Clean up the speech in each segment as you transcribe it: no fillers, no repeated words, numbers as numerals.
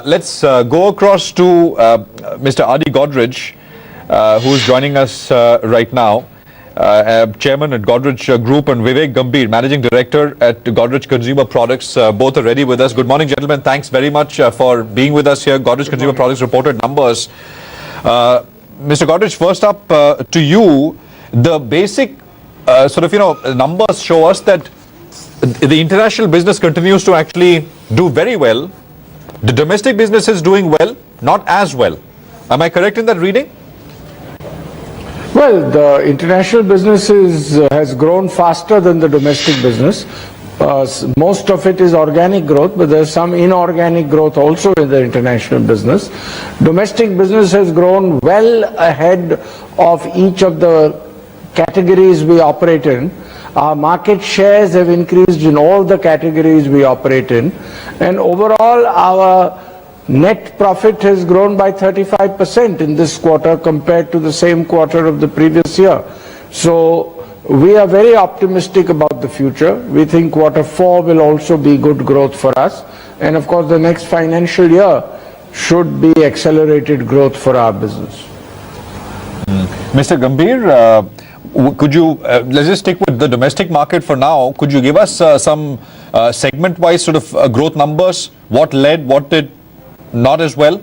Let's go across to Mr. Adi Godrej, who is joining us right now. Chairman at Godrej Group, and Vivek Gambhir, Managing Director at Godrej Consumer Products. Both are ready with us. Good morning, gentlemen. Thanks very much for being with us here. Godrej Consumer Products reported numbers. Mr. Godrej, first up to you, the basic numbers show us that the international business continues to actually do very well. The domestic business is doing well, not as well. Am I correct in that reading? Well, the international business has grown faster than the domestic business. Most of it is organic growth, but there's some inorganic growth also in the international business. Domestic business has grown well ahead of each of the categories we operate in. Our market shares have increased in all the categories we operate in. And overall, our net profit has grown by 35% in this quarter compared to the same quarter of the previous year. So we are very optimistic about the future. We think quarter 4 will also be good growth for us. And of course, the next financial year should be accelerated growth for our business. Mr. Gambhir, could you, let's just stick with the domestic market for now. Could you give us some segment-wise sort of growth numbers? What led, what did not as well?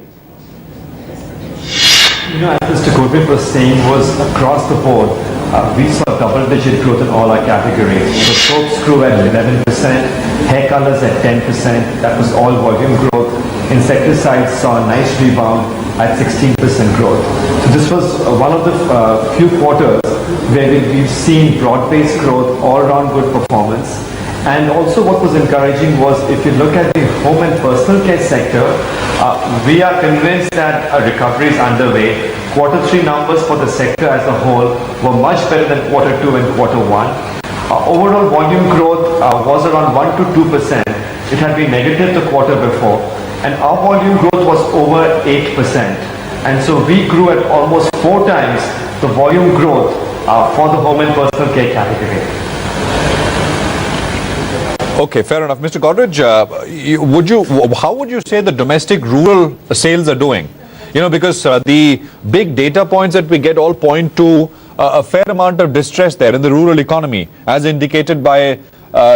You know, as Mr. Godrej was saying, was across the board, we saw double-digit growth in all our categories. So soaps grew at 11%, hair colors at 10%, that was all volume growth. Insecticides saw a nice rebound at 16% growth. So this was one of the few quarters where we've seen broad-based growth, all-around good performance. And also what was encouraging was, if you look at the home and personal care sector, we are convinced that a recovery is underway. Quarter 3 numbers for the sector as a whole were much better than quarter 2 and quarter 1. Overall volume growth was around 1 to 2%. It had been negative the quarter before. And our volume growth was over 8%. And so we grew at almost 4 times the volume growth for the home and personal care category. Okay, fair enough. Mr. Godrej, how would you say the domestic rural sales are doing? You know, because the big data points that we get all point to a fair amount of distress there in the rural economy, as indicated by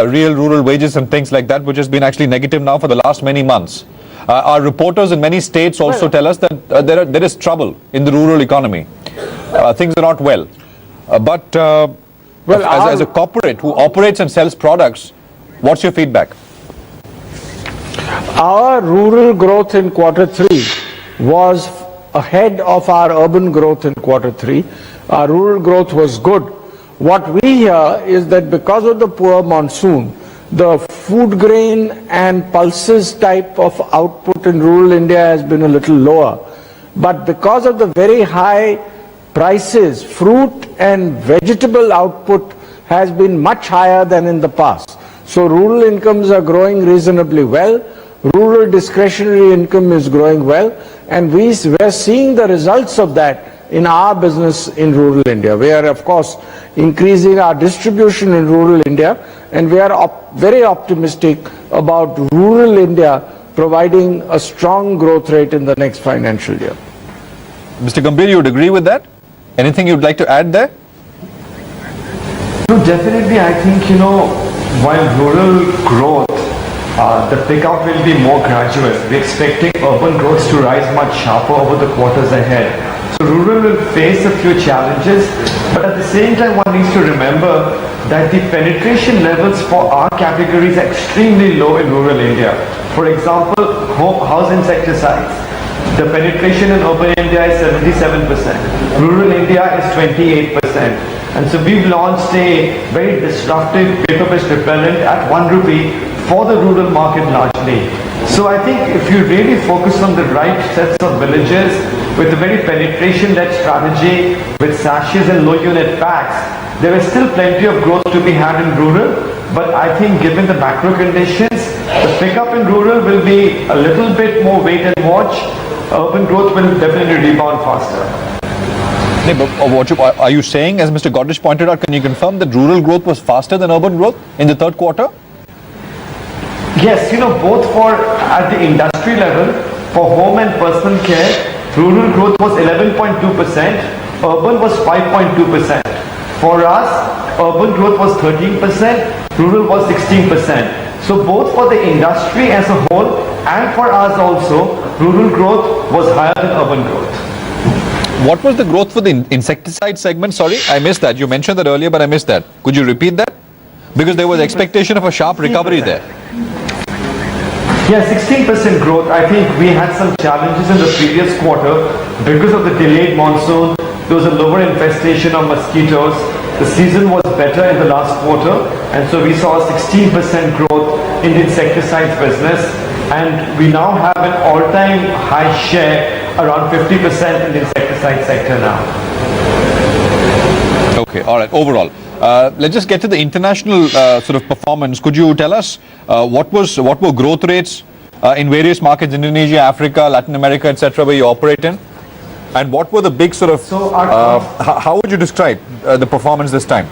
real rural wages and things like that, which has been actually negative now for the last many months. Our reporters in many states also tell us that there is trouble in the rural economy. Things are not well. But as a corporate who operates and sells products, what's your feedback? Our rural growth in quarter 3 was ahead of our urban growth in quarter 3. Our rural growth was good. What we hear is that because of the poor monsoon, the food grain and pulses type of output in rural India has been a little lower. But because of the very high prices, fruit and vegetable output has been much higher than in the past. So rural incomes are growing reasonably well. Rural discretionary income is growing well. And we are seeing the results of that in our business in rural India. We are, of course, increasing our distribution in rural India, and we are very optimistic about rural India providing a strong growth rate in the next financial year. Mr. Gambhir, you would agree with that? Anything you'd like to add there? No, definitely. I think, while rural growth, the pickup will be more gradual. We're expecting urban growth to rise much sharper over the quarters ahead. So rural will face a few challenges, but at the same time one needs to remember that the penetration levels for our categories are extremely low in rural India. For example, house insecticides. The penetration in urban India is 77%. Rural India is 28%. And so we've launched a very disruptive paper-based repellent at 1 rupee for the rural market largely. So I think if you really focus on the right sets of villages with a very penetration-led strategy with sachets and low unit packs, there is still plenty of growth to be had in rural. But I think given the macro conditions, the pickup in rural will be a little bit more wait and watch. Urban growth will definitely rebound faster. Are you saying, as Mr. Godrej pointed out, can you confirm that rural growth was faster than urban growth in the third quarter? Yes, both for at the industry level, for home and personal care, rural growth was 11.2%, urban was 5.2%. For us, urban growth was 13%, rural was 16%. So both for the industry as a whole and for us also, rural growth was higher than urban growth. What was the growth for the insecticide segment? Sorry, I missed that. You mentioned that earlier, but I missed that. Could you repeat that? Because there was expectation of a sharp recovery there. Yeah, 16% growth. I think we had some challenges in the previous quarter because of the delayed monsoon. There was a lower infestation of mosquitoes. The season was better in the last quarter, and so we saw a 16% growth in the insecticides business, and we now have an all-time high share, around 50% in the insecticide sector now. Okay, all right. Overall, let's just get to the international sort of performance. Could you tell us what were growth rates in various markets, Indonesia, Africa, Latin America, etc., where you operate in? And what were the big sort of, how would you describe the performance this time?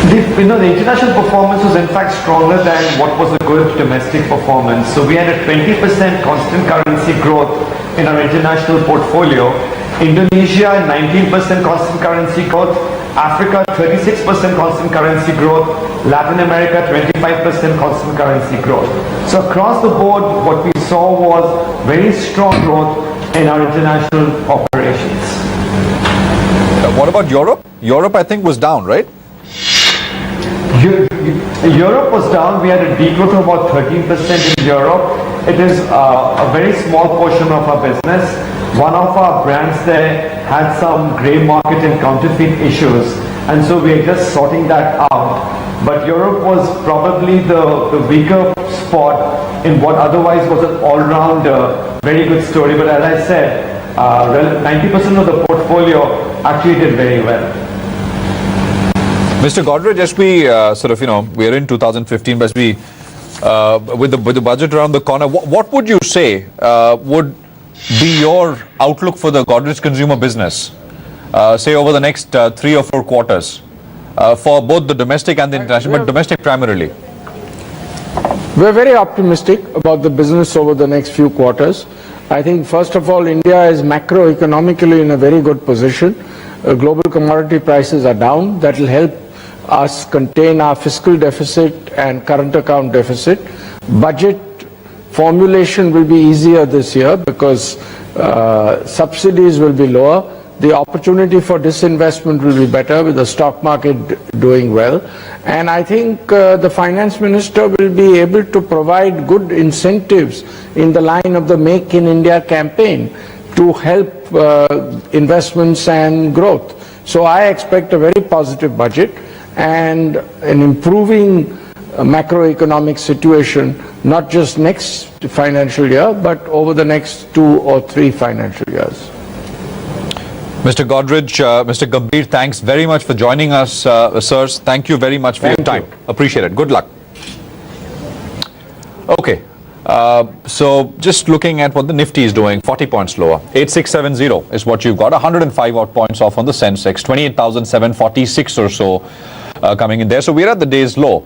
The international performance was in fact stronger than what was a good domestic performance. So we had a 20% constant currency growth in our international portfolio. Indonesia, 19% constant currency growth. Africa, 36% constant currency growth. Latin America, 25% constant currency growth. So across the board, what we saw was very strong growth in our international operations. What about Europe? Europe, I think, was down, right? Europe was down. We had a degrowth of about 13% in Europe. It is a very small portion of our business. One of our brands there had some grey market and counterfeit issues, and so we are just sorting that out. But Europe was probably the weaker spot in what otherwise was an all-round very good story. But as I said, 90% of the portfolio actually did very well. Mr. Godrej, as we we are in 2015, but as we, with the budget around the corner, what would you say would be your outlook for the Godrej consumer business, say over the next 3 or 4 quarters, for both the domestic and the international, but domestic primarily? We're very optimistic about the business over the next few quarters. I think, first of all, India is macroeconomically in a very good position. Global commodity prices are down. That will help us contain our fiscal deficit and current account deficit. Budget formulation will be easier this year because subsidies will be lower. The opportunity for disinvestment will be better with the stock market doing well. And I think the finance minister will be able to provide good incentives in the line of the Make in India campaign to help investments and growth. So I expect a very positive budget and an improving macroeconomic situation, not just next financial year, but over the next 2 or 3 financial years. Mr. Godrej, Mr. Gambhir, thanks very much for joining us, sirs. Thank you very much for your time. Appreciate it. Good luck. Okay. So just looking at what the Nifty is doing, 40 points lower. 8670 is what you've got. 105 odd points off on the Sensex. 28,746 or so coming in there. So we're at the day's low.